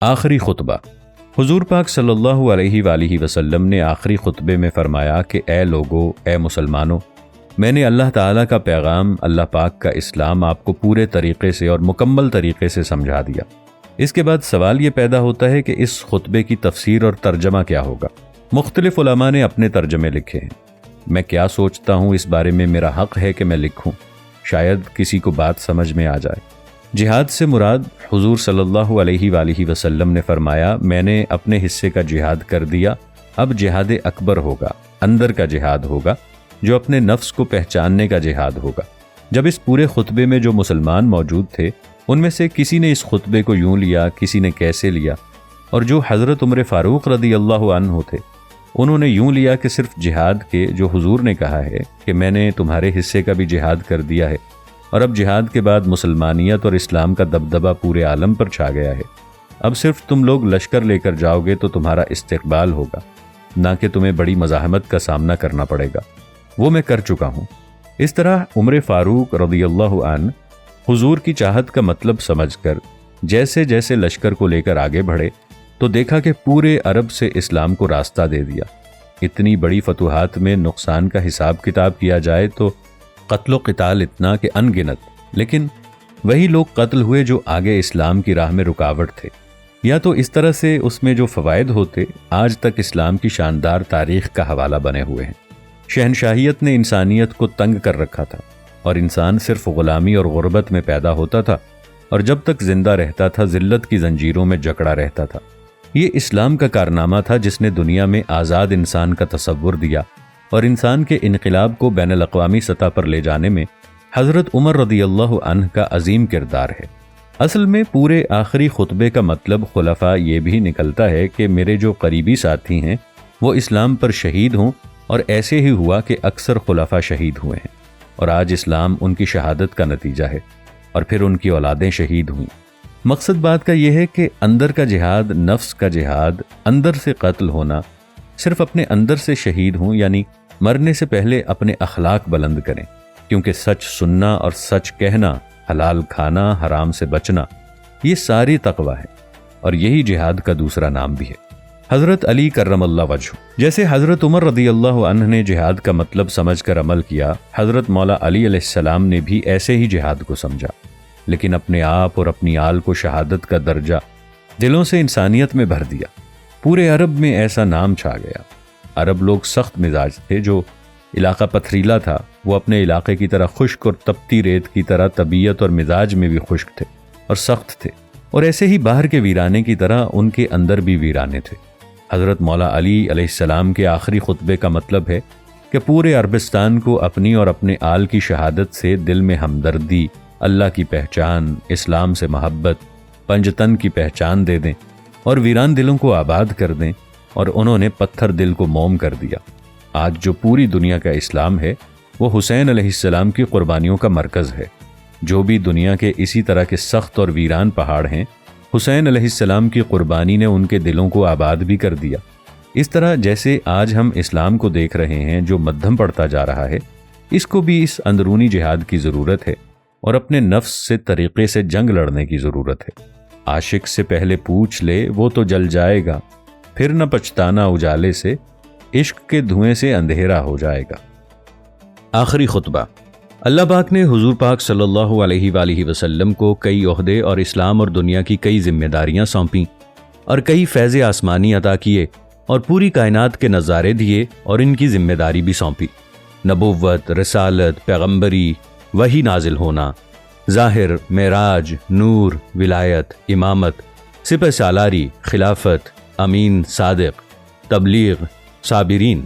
آخری خطبہ۔ حضور پاک صلی اللہ علیہ وآلہ وسلم نے آخری خطبے میں فرمایا کہ اے لوگو، اے مسلمانوں، میں نے اللہ تعالیٰ کا پیغام، اللہ پاک کا اسلام آپ کو پورے طریقے سے اور مکمل طریقے سے سمجھا دیا۔ اس کے بعد سوال یہ پیدا ہوتا ہے کہ اس خطبے کی تفسیر اور ترجمہ کیا ہوگا؟ مختلف علماء نے اپنے ترجمے لکھے ہیں۔ میں کیا سوچتا ہوں اس بارے میں میرا حق ہے کہ میں لکھوں، شاید کسی کو بات سمجھ میں آ جائے۔ جہاد سے مراد حضور صلی اللہ علیہ وآلہ وسلم نے فرمایا، میں نے اپنے حصے کا جہاد کر دیا، اب جہاد اکبر ہوگا، اندر کا جہاد ہوگا، جو اپنے نفس کو پہچاننے کا جہاد ہوگا۔ جب اس پورے خطبے میں جو مسلمان موجود تھے ان میں سے کسی نے اس خطبے کو یوں لیا، کسی نے کیسے لیا، اور جو حضرت عمر فاروق رضی اللہ عنہ تھے انہوں نے یوں لیا کہ صرف جہاد کے جو حضور نے کہا ہے کہ میں نے تمہارے حصے کا بھی جہاد کر دیا ہے، اور اب جہاد کے بعد مسلمانیت اور اسلام کا دبدبہ پورے عالم پر چھا گیا ہے، اب صرف تم لوگ لشکر لے کر جاؤ گے تو تمہارا استقبال ہوگا، نہ کہ تمہیں بڑی مزاحمت کا سامنا کرنا پڑے گا، وہ میں کر چکا ہوں۔ اس طرح عمر فاروق رضی اللہ عنہ حضور کی چاہت کا مطلب سمجھ کر جیسے جیسے لشکر کو لے کر آگے بڑھے تو دیکھا کہ پورے عرب سے اسلام کو راستہ دے دیا۔ اتنی بڑی فتوحات میں نقصان کا حساب کتاب کیا جائے تو قتل و قتال اتنا کہ ان گنت، لیکن وہی لوگ قتل ہوئے جو آگے اسلام کی راہ میں رکاوٹ تھے، یا تو اس طرح سے اس میں جو فوائد ہوتے آج تک اسلام کی شاندار تاریخ کا حوالہ بنے ہوئے ہیں۔ شہنشاہیت نے انسانیت کو تنگ کر رکھا تھا اور انسان صرف غلامی اور غربت میں پیدا ہوتا تھا، اور جب تک زندہ رہتا تھا ذلت کی زنجیروں میں جکڑا رہتا تھا۔ یہ اسلام کا کارنامہ تھا جس نے دنیا میں آزاد انسان کا تصور دیا، اور انسان کے انقلاب کو بین الاقوامی سطح پر لے جانے میں حضرت عمر رضی اللہ عنہ کا عظیم کردار ہے۔ اصل میں پورے آخری خطبے کا مطلب خلفاء یہ بھی نکلتا ہے کہ میرے جو قریبی ساتھی ہیں وہ اسلام پر شہید ہوں، اور ایسے ہی ہوا کہ اکثر خلفاء شہید ہوئے ہیں، اور آج اسلام ان کی شہادت کا نتیجہ ہے، اور پھر ان کی اولادیں شہید ہوئیں۔ مقصد بات کا یہ ہے کہ اندر کا جہاد، نفس کا جہاد، اندر سے قتل ہونا، صرف اپنے اندر سے شہید ہوں، یعنی مرنے سے پہلے اپنے اخلاق بلند کریں، کیونکہ سچ سننا اور سچ کہنا، حلال کھانا، حرام سے بچنا، یہ ساری تقوی ہے، اور یہی جہاد کا دوسرا نام بھی ہے۔ حضرت علی کرم اللہ وجہ، جیسے حضرت عمر رضی اللہ عنہ نے جہاد کا مطلب سمجھ کر عمل کیا، حضرت مولا علی علیہ السلام نے بھی ایسے ہی جہاد کو سمجھا، لیکن اپنے آپ اور اپنی آل کو شہادت کا درجہ دلوں سے انسانیت میں بھر دیا۔ پورے عرب میں ایسا نام چھا گیا۔ عرب لوگ سخت مزاج تھے، جو علاقہ پتھریلا تھا وہ اپنے علاقے کی طرح خشک اور تپتی ریت کی طرح طبیعت اور مزاج میں بھی خشک تھے اور سخت تھے، اور ایسے ہی باہر کے ویرانے کی طرح ان کے اندر بھی ویرانے تھے۔ حضرت مولا علی علیہ السلام کے آخری خطبے کا مطلب ہے کہ پورے عربستان کو اپنی اور اپنے آل کی شہادت سے دل میں ہمدردی، اللہ کی پہچان، اسلام سے محبت، پنجتن کی پہچان دے دیں، اور ویران دلوں کو آباد کر دیں، اور انہوں نے پتھر دل کو موم کر دیا۔ آج جو پوری دنیا کا اسلام ہے وہ حسین علیہ السلام کی قربانیوں کا مرکز ہے۔ جو بھی دنیا کے اسی طرح کے سخت اور ویران پہاڑ ہیں، حسین علیہ السلام کی قربانی نے ان کے دلوں کو آباد بھی کر دیا۔ اس طرح جیسے آج ہم اسلام کو دیکھ رہے ہیں جو مدھم پڑتا جا رہا ہے، اس کو بھی اس اندرونی جہاد کی ضرورت ہے، اور اپنے نفس سے طریقے سے جنگ لڑنے کی ضرورت ہے۔ عاشق سے پہلے پوچھ لے وہ تو جل جائے گا، پھر نہ پچھتانا اجالے سے، عشق کے دھوئیں سے اندھیرا ہو جائے گا۔ آخری خطبہ۔ اللہ پاک نے حضور پاک صلی اللہ علیہ وآلہ وسلم کو کئی عہدے اور اسلام اور دنیا کی کئی ذمہ داریاں سونپیں، اور کئی فیض آسمانی عطا کیے، اور پوری کائنات کے نظارے دیے اور ان کی ذمہ داری بھی سونپی۔ نبوت، رسالت، پیغمبری، وحی نازل ہونا، ظاہر، معراج، نور، ولایت، امامت، سپہ سالاری، خلافت، امین، صادق، تبلیغ، صابرین،